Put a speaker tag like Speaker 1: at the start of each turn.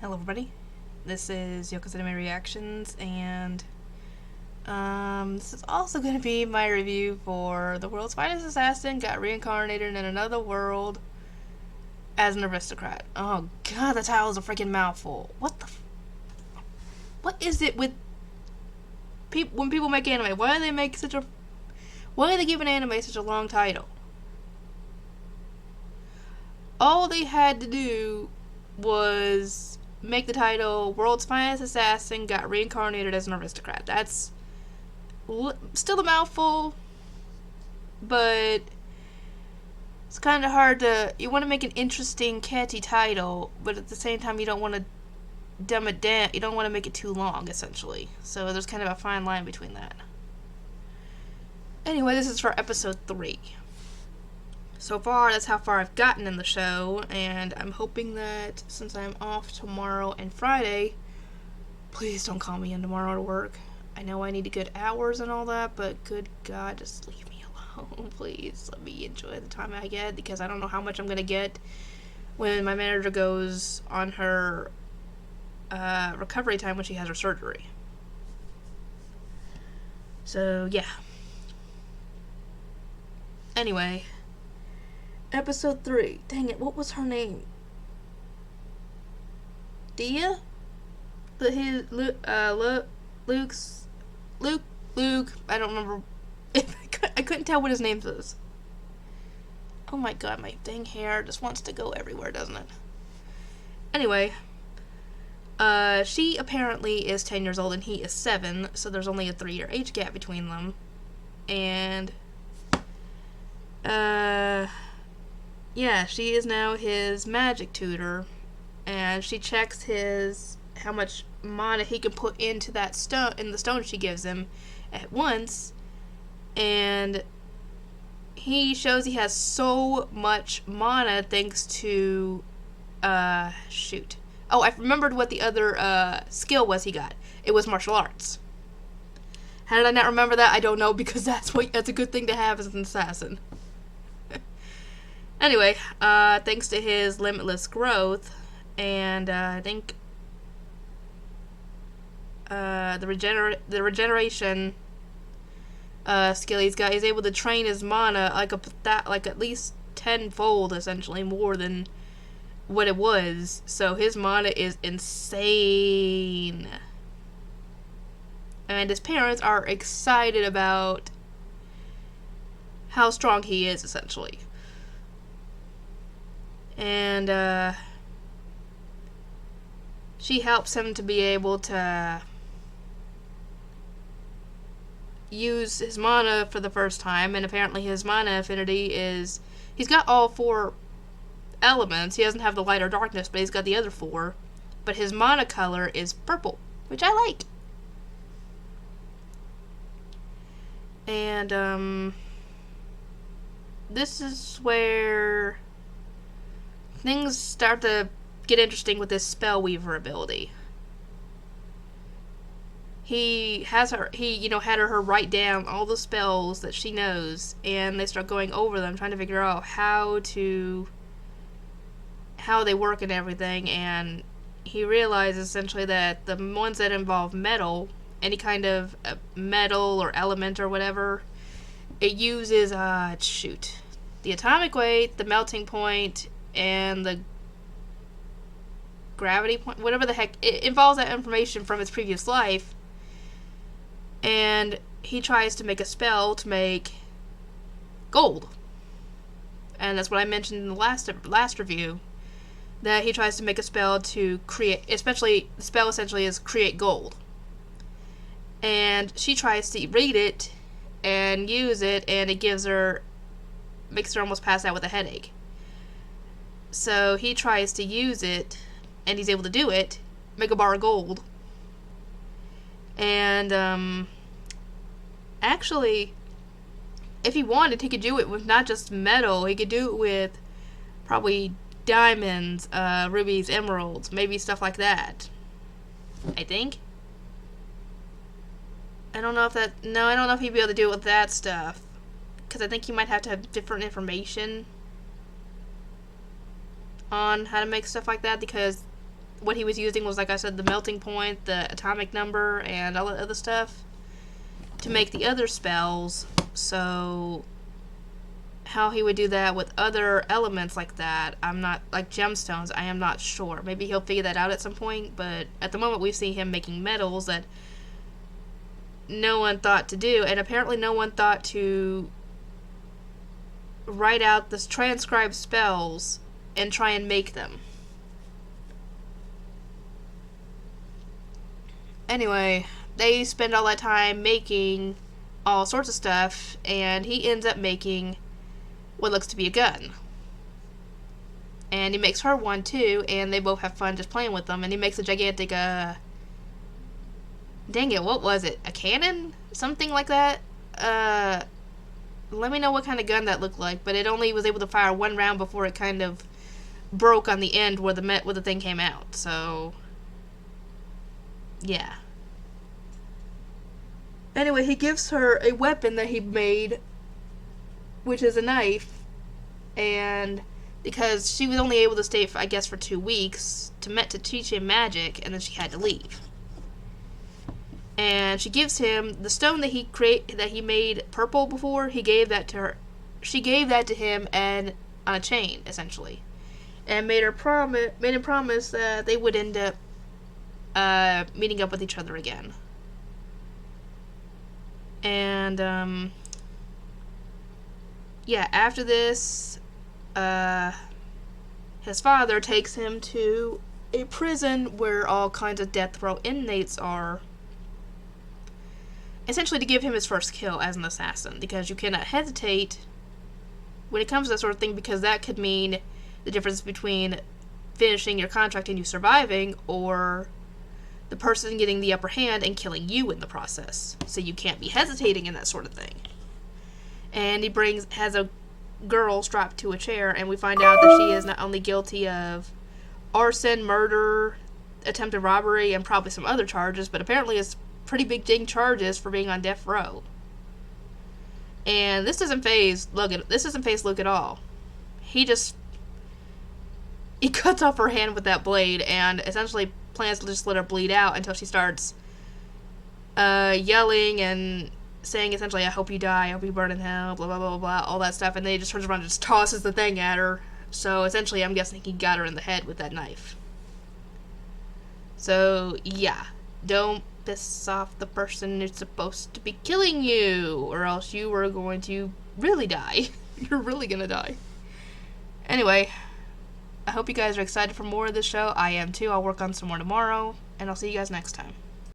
Speaker 1: Hello everybody, this is Yoko's Anime Reactions, and this is also going to be my review for The World's Finest Assassin Got Reincarnated in Another World as an Aristocrat. Oh god, the title is a freaking mouthful. What is it with when people make anime? Why do they give an anime such a long title? All they had to do was make the title World's Finest Assassin Got Reincarnated as an Aristocrat. That's still a mouthful, but it's kind of hard to... You want to make an interesting, catchy title, but at the same time you don't want to dumb it down. You don't want to make it too long, essentially. So there's kind of a fine line between that. Anyway, this is for episode 3. So far, that's how far I've gotten in the show, and I'm hoping that since I'm off tomorrow and Friday, please don't call me in tomorrow to work. I know I need good hours and all that, but good God, just leave me alone, please. Let me enjoy the time I get, because I don't know how much I'm going to get when my manager goes on her recovery time when she has her surgery. So, yeah. Anyway... Episode 3. Dang it, what was her name? Dia? Luke, I don't remember. I couldn't tell what his name was. Oh my god, my dang hair just wants to go everywhere, doesn't it? Anyway, she apparently is 10 years old and he is 7, so there's only a 3-year age gap between them. And, yeah, she is now his magic tutor, and she checks how much mana he can put into that the stone she gives him at once, and he shows he has so much mana thanks to, shoot. Oh, I remembered what the other, skill was he got. It was martial arts. How did I not remember that? I don't know, because that's a good thing to have as an assassin. Anyway, thanks to his limitless growth, and I think the regeneration skill he's got, he's able to train his mana like at least tenfold, essentially more than what it was. So his mana is insane, and his parents are excited about how strong he is, essentially. And, she helps him to be able to use his mana for the first time, and apparently his mana affinity is... He's got all 4 elements. He doesn't have the light or darkness, but he's got the other 4. But his mana color is purple, which I like. And, this is where things start to get interesting with this Spellweaver ability. He had her write down all the spells that she knows, and they start going over them, trying to figure out how they work and everything, and he realizes essentially that the ones that involve metal, any kind of metal or element or whatever, it uses, the atomic weight, the melting point, and the gravity point, whatever the heck, it involves that information from his previous life, and he tries to make a spell to make gold. And that's what I mentioned in the last review, that he tries to make a spell to create, the spell essentially is create gold. And she tries to read it and use it, and it makes her almost pass out with a headache. So he tries to use it, and he's able to do it, make a bar of gold. And, actually, if he wanted, he could do it with not just metal, he could do it with probably diamonds, rubies, emeralds, maybe stuff like that. I think. I don't know if he'd be able to do it with that stuff, because I think he might have to have different information on how to make stuff like that, because what he was using was, like I said, the melting point, the atomic number, and all that other stuff to make the other spells. So how he would do that with other elements like that, I'm not, like gemstones, I am not sure. Maybe he'll figure that out at some point, but at the moment we see him making metals that no one thought to do, and apparently no one thought to write out the transcribed spells and try and make them. Anyway, they spend all that time making all sorts of stuff, and he ends up making what looks to be a gun. And he makes her one too, and they both have fun just playing with them, and he makes a gigantic, dang it, what was it? A cannon? Something like that? Let me know what kind of gun that looked like, but it only was able to fire one round before it kind of broke on the end where the thing came out, so yeah. Anyway, he gives her a weapon that he made, which is a knife, and because she was only able to stay, I guess, for 2 weeks to teach him magic, and then she had to leave. And she gives him the stone that he made purple before. He gave that to her. She gave that to him and on a chain, essentially, and made him promise that they would end up meeting up with each other again. And yeah, after this, his father takes him to a prison where all kinds of death row inmates are, essentially to give him his first kill as an assassin, because you cannot hesitate when it comes to that sort of thing, because that could mean the difference between finishing your contract and you surviving, or the person getting the upper hand and killing you in the process. So you can't be hesitating in that sort of thing. And he has a girl strapped to a chair, and we find out that she is not only guilty of arson, murder, attempted robbery, and probably some other charges, but apparently it's pretty big ding charges for being on death row. And this doesn't faze Luke at all. He cuts off her hand with that blade and essentially plans to just let her bleed out until she starts yelling and saying essentially, I hope you die, I hope you burn in hell, blah, blah, blah, blah, all that stuff, and then he just turns around and just tosses the thing at her. So essentially, I'm guessing he got her in the head with that knife. So, yeah. Don't piss off the person who's supposed to be killing you, or else you are going to really die. You're really gonna die. Anyway, I hope you guys are excited for more of this show. I am too. I'll work on some more tomorrow, and I'll see you guys next time.